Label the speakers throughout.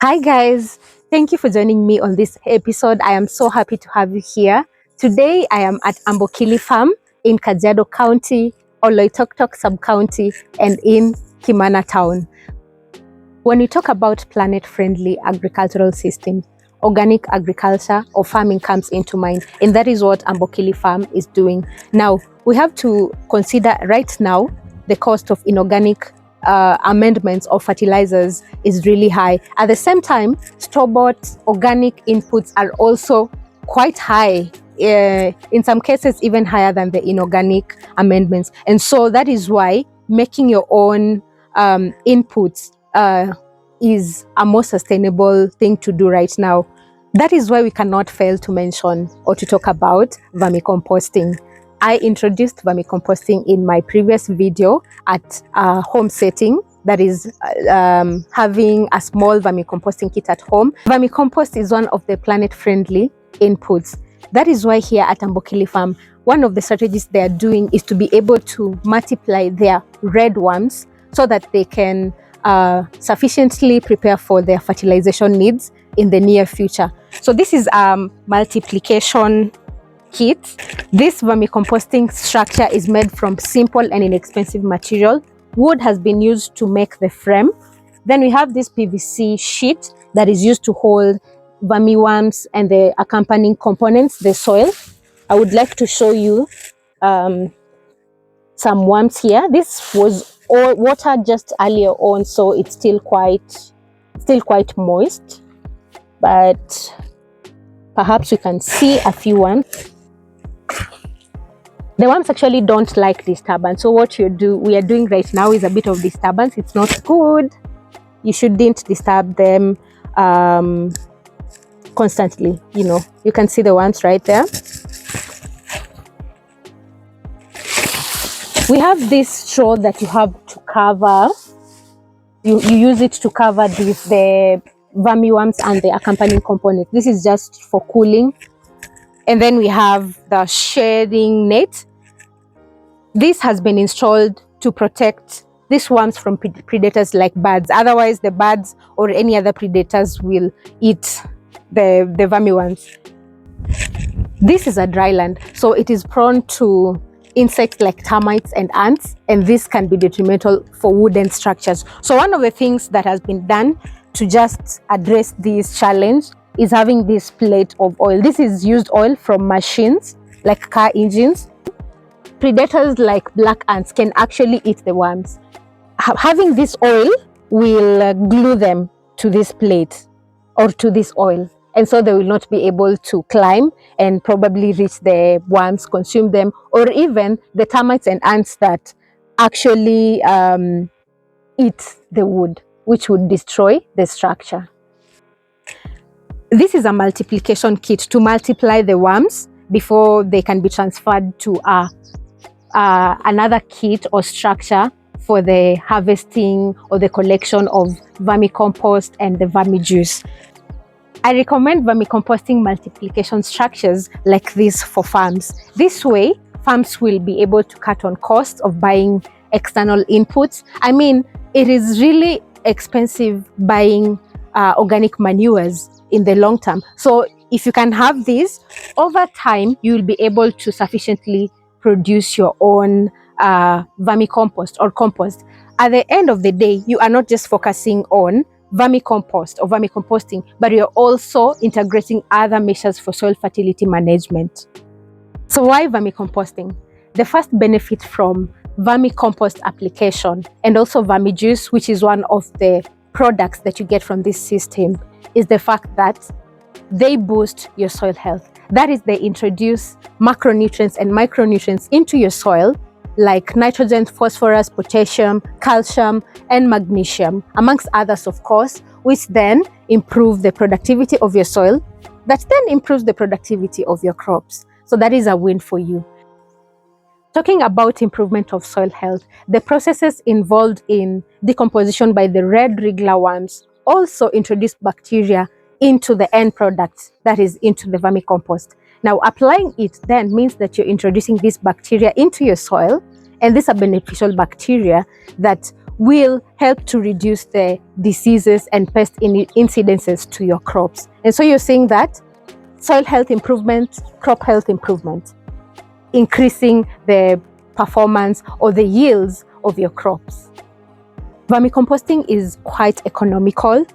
Speaker 1: Hi guys, thank you for joining me on this episode. I am so happy to have you here. Today I am at Ambokili Farm in Kajiado County, Oloitoktok Sub-County, and in Kimana Town. When we talk about planet-friendly agricultural systems, organic agriculture or farming comes into mind, and that is what Ambokili Farm is doing. Now, we have to consider right now the cost of inorganic amendments of fertilizers is really high. At the same time, store-bought organic inputs are also quite high, in some cases even higher than the inorganic amendments. And so that is why making your own inputs is a more sustainable thing to do right now. That is why we cannot fail to mention or to talk about vermicomposting. I introduced vermicomposting in my previous video at a home setting, that is having a small vermicomposting kit at home. Vermicompost is one of the planet-friendly inputs. That is why here at Ambokili Farm, one of the strategies they are doing is to be able to multiply their red worms so that they can sufficiently prepare for their fertilization needs in the near future. So this is a multiplication kit. This vermicomposting structure is made from simple and inexpensive material. Wood has been used to make the frame. Then we have this PVC sheet that is used to hold vermiworms and the accompanying components, the soil. I would like to show you some worms here. This was all watered just earlier on, so it's still quite moist, but perhaps we can see a few worms. The worms actually don't like disturbance, so what we are doing right now is a bit of disturbance. It's not good. You shouldn't disturb them constantly. You can see the worms right there. We have this straw that you have to cover. You use it to cover the vermiworms and the accompanying components. This is just for cooling. And then we have the shading net. This has been installed to protect these worms from predators like birds. Otherwise, the birds or any other predators will eat the vermiworms. This is a dry land, so it is prone to insects like termites and ants, and this can be detrimental for wooden structures. So one of the things that has been done to just address this challenge is having this plate of oil. This is used oil from machines like car engines. Predators like black ants can actually eat the worms. Having this oil will glue them to this plate or to this oil, and so they will not be able to climb and probably reach the worms, consume them, or even the termites and ants that actually eat the wood, which would destroy the structure. This is a multiplication kit to multiply the worms before they can be transferred to another kit or structure for the harvesting or the collection of vermicompost and the vermijuice. I recommend vermicomposting multiplication structures like this for farms. This way, farms will be able to cut on costs of buying external inputs. I mean, it is really expensive buying organic manures in the long term. So if you can have this, over time, you will be able to sufficiently produce your own vermicompost or compost. At the end of the day, you are not just focusing on vermicompost or vermicomposting, but you're also integrating other measures for soil fertility management. So why vermicomposting? The first benefit from vermicompost application and also vermijuice, which is one of the products that you get from this system, is the fact that they boost your soil health. That is, they introduce macronutrients and micronutrients into your soil, like nitrogen, phosphorus, potassium, calcium, and magnesium, amongst others, of course, which then improve the productivity of your soil, that then improves the productivity of your crops. So that is a win for you. Talking about improvement of soil health, the processes involved in decomposition by the red wriggler worms also introduce bacteria into the end product, that is, into the vermicompost. Now, applying it then means that you're introducing this bacteria into your soil, and these are beneficial bacteria that will help to reduce the diseases and pest incidences to your crops. And so you're seeing that soil health improvement, crop health improvement, increasing the performance or the yields of your crops. Vermicomposting is quite economical.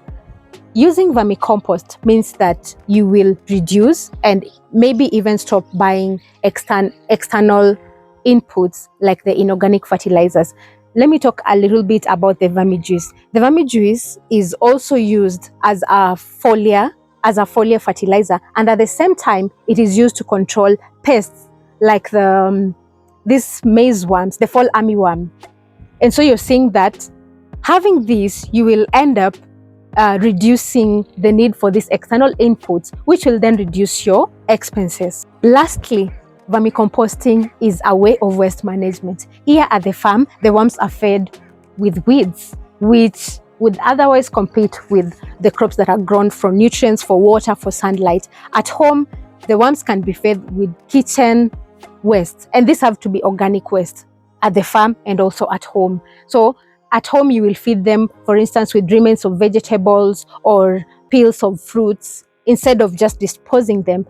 Speaker 1: Using vermicompost means that you will reduce and maybe even stop buying external inputs like the inorganic fertilizers. Let me talk a little bit about the vermijuice. The vermijuice is also used as a foliar fertilizer, and at the same time, it is used to control pests like these maize worms, the fall armyworm. And so you're seeing that having this, you will end up reducing the need for these external inputs, which will then reduce your expenses. Lastly, vermicomposting is a way of waste management. Here at the farm, the worms are fed with weeds, which would otherwise compete with the crops that are grown for nutrients, for water, for sunlight. At home, the worms can be fed with kitchen waste, and these have to be organic waste at the farm and also at home. So at home, you will feed them, for instance, with remains of vegetables or peels of fruits instead of just disposing them.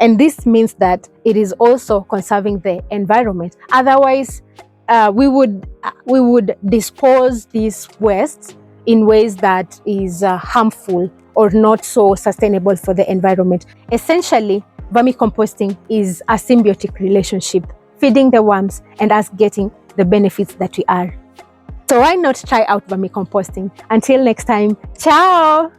Speaker 1: And this means that it is also conserving the environment. Otherwise, we would dispose these wastes in ways that is harmful or not so sustainable for the environment. Essentially, vermicomposting is a symbiotic relationship, feeding the worms and us getting the benefits that we are. So why not try out vermicomposting? Until next time, ciao!